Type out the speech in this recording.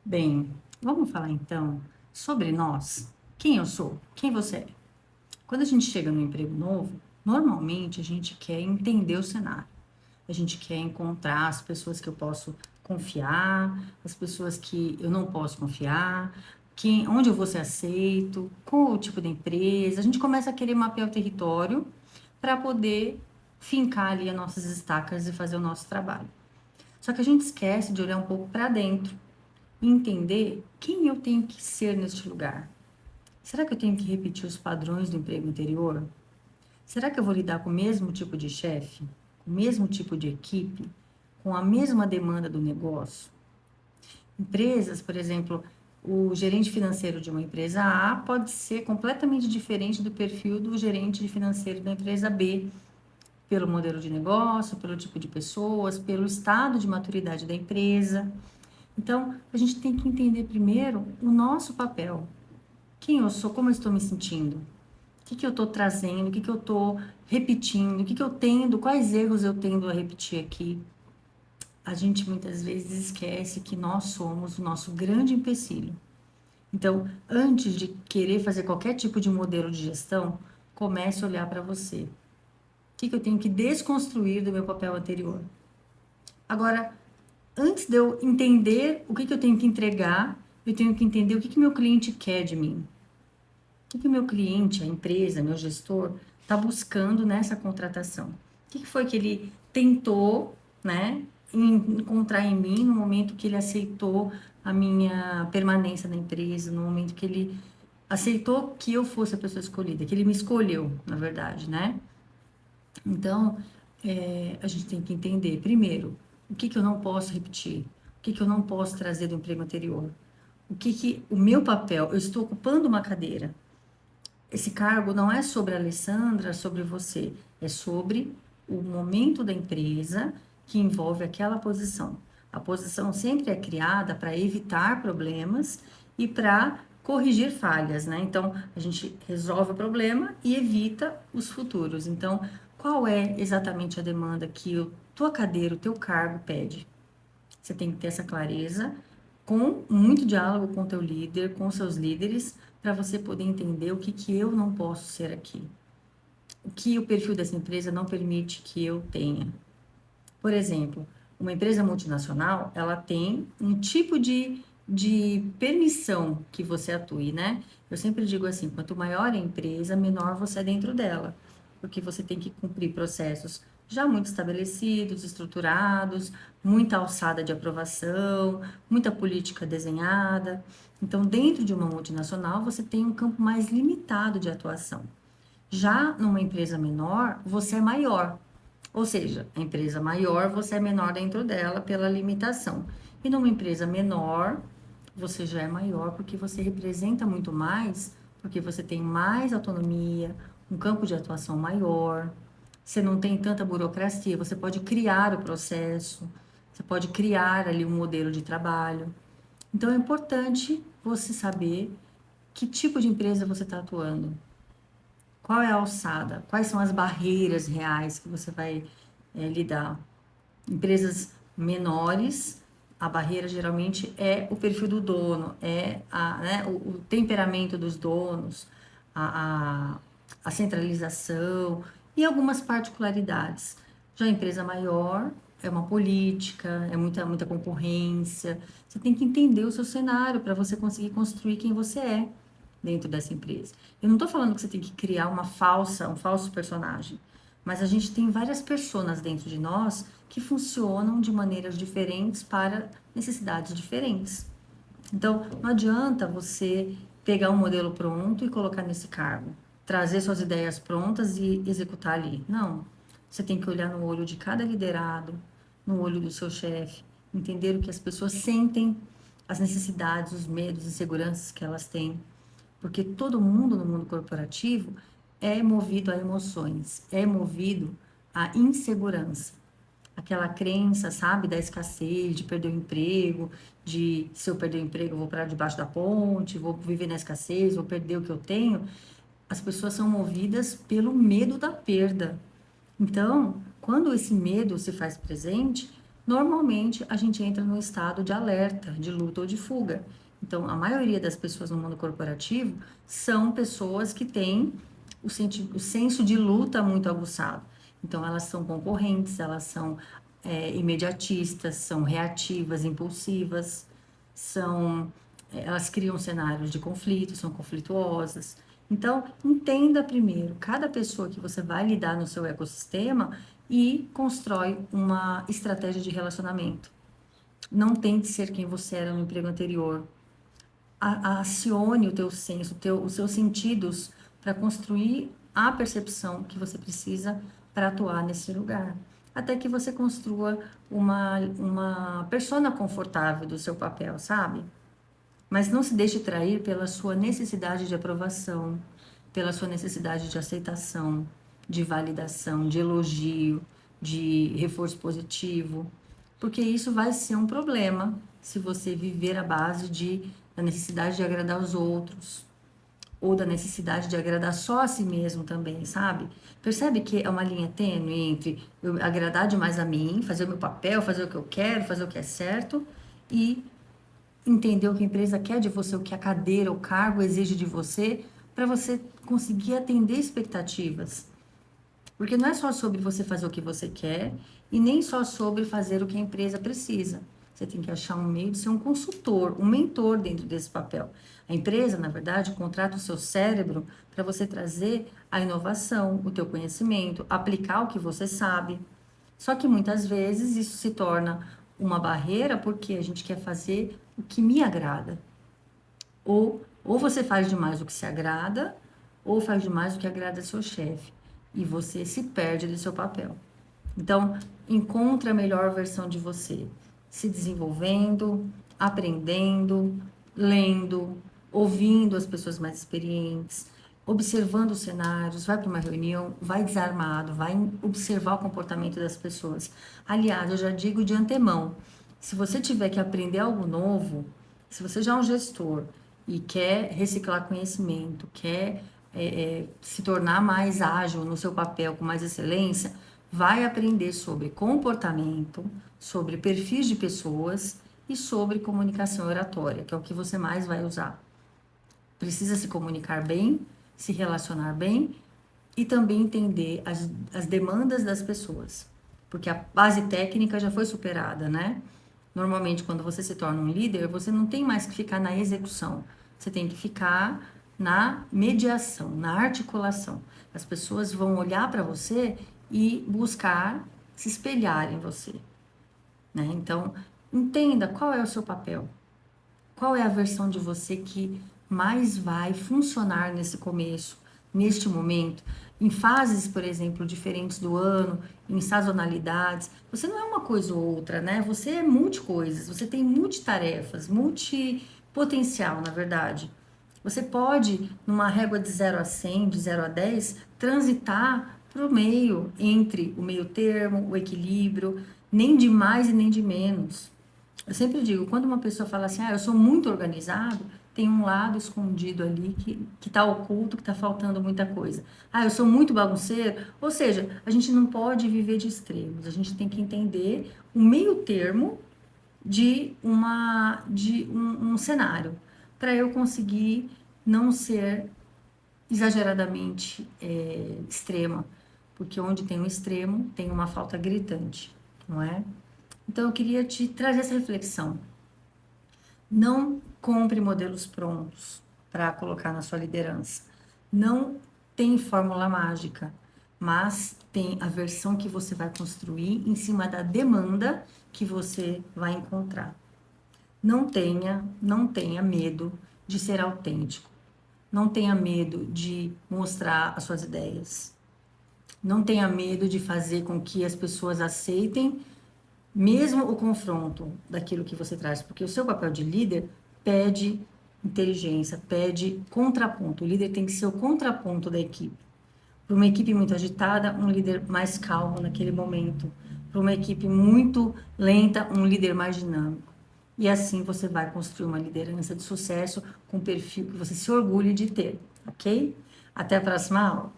Bem, vamos falar então sobre nós. Quem eu sou? Quem você é? Quando a gente chega no emprego novo, normalmente a gente quer entender o cenário. A gente quer encontrar as pessoas que eu posso confiar, as pessoas que eu não posso confiar, onde eu vou ser aceito, qual o tipo de empresa. A gente começa a querer mapear o território para poder fincar ali as nossas estacas e fazer o nosso trabalho. Só que a gente esquece de olhar um pouco para dentro e entender quem eu tenho que ser neste lugar. Será que eu tenho que repetir os padrões do emprego anterior? Será que eu vou lidar com o mesmo tipo de chefe, com o mesmo tipo de equipe, com a mesma demanda do negócio? Empresas, por exemplo, o gerente financeiro de uma empresa A pode ser completamente diferente do perfil do gerente financeiro da empresa B, pelo modelo de negócio, pelo tipo de pessoas, pelo estado de maturidade da empresa. Então, a gente tem que entender primeiro o nosso papel. Quem eu sou, como eu estou me sentindo? O que eu estou trazendo? O que eu estou repetindo? O que eu tendo? Quais erros eu tendo a repetir aqui? A gente muitas vezes esquece que nós somos o nosso grande empecilho. Então, antes de querer fazer qualquer tipo de modelo de gestão, comece a olhar para você. O que eu tenho que desconstruir do meu papel anterior? Agora, antes de eu entender o que eu tenho que entregar, eu tenho que entender o que meu cliente quer de mim. O que o meu cliente, a empresa, meu gestor, está buscando nessa contratação? O que foi que ele tentou, né, encontrar em mim no momento que ele aceitou a minha permanência na empresa, no momento que ele aceitou que eu fosse a pessoa escolhida, que ele me escolheu, na verdade, né? Então, a gente tem que entender, primeiro, o que eu não posso repetir, o que eu não posso trazer do emprego anterior, o meu papel, eu estou ocupando uma cadeira, esse cargo não é sobre a Alessandra, sobre você, é sobre o momento da empresa que envolve aquela posição. A posição sempre é criada para evitar problemas e para corrigir falhas, né? Então, a gente resolve o problema e evita os futuros. Então, qual é exatamente a demanda que a tua cadeira, o teu cargo pede? Você tem que ter essa clareza, com muito diálogo com o teu líder, com os seus líderes, para você poder entender o que eu não posso ser aqui. O que o perfil dessa empresa não permite que eu tenha. Por exemplo, uma empresa multinacional, ela tem um tipo de permissão que você atue, né? Eu sempre digo assim, quanto maior a empresa, menor você é dentro dela, porque você tem que cumprir processos já muito estabelecidos, estruturados, muita alçada de aprovação, muita política desenhada. Então, dentro de uma multinacional, você tem um campo mais limitado de atuação. Já numa empresa menor, você é maior. Ou seja, a empresa maior, você é menor dentro dela pela limitação. E numa empresa menor, você já é maior porque você representa muito mais, porque você tem mais autonomia, um campo de atuação maior, você não tem tanta burocracia, você pode criar o processo, você pode criar ali um modelo de trabalho. Então é importante você saber que tipo de empresa você está atuando. Qual é a alçada? Quais são as barreiras reais que você vai lidar? Empresas menores, a barreira geralmente é o perfil do dono, né, o temperamento dos donos, a, a, a centralização e algumas particularidades. Já a empresa maior é uma política, é muita concorrência. Você tem que entender o seu cenário para você conseguir construir quem você é dentro dessa empresa. Eu não estou falando que você tem que criar um falso personagem, mas a gente tem várias pessoas dentro de nós que funcionam de maneiras diferentes para necessidades diferentes. Então, não adianta você pegar um modelo pronto e colocar nesse cargo, trazer suas ideias prontas e executar ali. Não. Você tem que olhar no olho de cada liderado, no olho do seu chefe, entender o que as pessoas sentem, as necessidades, os medos, inseguranças que elas têm. Porque todo mundo no mundo corporativo é movido a emoções, é movido à insegurança. Aquela crença, sabe, da escassez, de perder o emprego, de se eu perder o emprego, eu vou parar debaixo da ponte, vou viver na escassez, vou perder o que eu tenho. As pessoas são movidas pelo medo da perda. Então, quando esse medo se faz presente, normalmente a gente entra num estado de alerta, de luta ou de fuga. Então, a maioria das pessoas no mundo corporativo são pessoas que têm o senso de luta muito aguçado. Então, elas são concorrentes, elas são imediatistas, são reativas, impulsivas, elas criam cenários de conflito, são conflituosas. Então, entenda primeiro cada pessoa que você vai lidar no seu ecossistema e constrói uma estratégia de relacionamento. Não tente ser quem você era no emprego anterior. Acione o teu senso, os seus sentidos para construir a percepção que você precisa para atuar nesse lugar. Até que você construa uma persona confortável do seu papel, sabe? Mas não se deixe trair pela sua necessidade de aprovação, pela sua necessidade de aceitação, de validação, de elogio, de reforço positivo, porque isso vai ser um problema se você viver à base da necessidade de agradar os outros, ou da necessidade de agradar só a si mesmo também, sabe? Percebe que é uma linha tênue entre eu agradar demais a mim, fazer o meu papel, fazer o que eu quero, fazer o que é certo, e entender o que a empresa quer de você, o que a cadeira, o cargo exige de você, para você conseguir atender expectativas. Porque não é só sobre você fazer o que você quer e nem só sobre fazer o que a empresa precisa. Você tem que achar um meio de ser um consultor, um mentor dentro desse papel. A empresa, na verdade, contrata o seu cérebro para você trazer a inovação, o teu conhecimento, aplicar o que você sabe. Só que muitas vezes isso se torna uma barreira porque a gente quer fazer o que me agrada. Ou você faz demais o que se agrada, ou faz demais o que agrada seu chefe. E você se perde do seu papel. Então, encontre a melhor versão de você, se desenvolvendo, aprendendo, lendo, ouvindo as pessoas mais experientes, observando os cenários, vai para uma reunião, vai desarmado, vai observar o comportamento das pessoas. Aliás, eu já digo de antemão, se você tiver que aprender algo novo, se você já é um gestor e quer reciclar conhecimento, quer se tornar mais ágil no seu papel, com mais excelência, vai aprender sobre comportamento, sobre perfis de pessoas e sobre comunicação oratória, que é o que você mais vai usar. Precisa se comunicar bem, se relacionar bem e também entender as demandas das pessoas, porque a base técnica já foi superada, né? Normalmente, quando você se torna um líder, você não tem mais que ficar na execução, você tem que ficar na mediação, na articulação. As pessoas vão olhar para você e buscar se espelhar em você, né? Então, entenda qual é o seu papel, qual é a versão de você que mais vai funcionar nesse começo, neste momento, em fases, por exemplo, diferentes do ano, em sazonalidades. Você não é uma coisa ou outra, né? Você é multicoisas, você tem multitarefas, multipotencial, na verdade. Você pode, numa régua de 0 a 100, de 0 a 10, transitar para o meio, entre o meio termo, o equilíbrio, nem de mais e nem de menos. Eu sempre digo, quando uma pessoa fala assim, eu sou muito organizado, tem um lado escondido ali que está oculto, que está faltando muita coisa. Eu sou muito bagunceiro. Ou seja, a gente não pode viver de extremos. A gente tem que entender o meio termo de um cenário, para eu conseguir não ser exageradamente extrema, porque onde tem um extremo, tem uma falta gritante, não é? Então, eu queria te trazer essa reflexão. Não compre modelos prontos para colocar na sua liderança. Não tem fórmula mágica, mas tem a versão que você vai construir em cima da demanda que você vai encontrar. Não tenha medo de ser autêntico. Não tenha medo de mostrar as suas ideias. Não tenha medo de fazer com que as pessoas aceitem mesmo o confronto daquilo que você traz, porque o seu papel de líder pede inteligência, pede contraponto. O líder tem que ser o contraponto da equipe. Para uma equipe muito agitada, um líder mais calmo naquele momento. Para uma equipe muito lenta, um líder mais dinâmico. E assim você vai construir uma liderança de sucesso com um perfil que você se orgulhe de ter, ok? Até a próxima aula.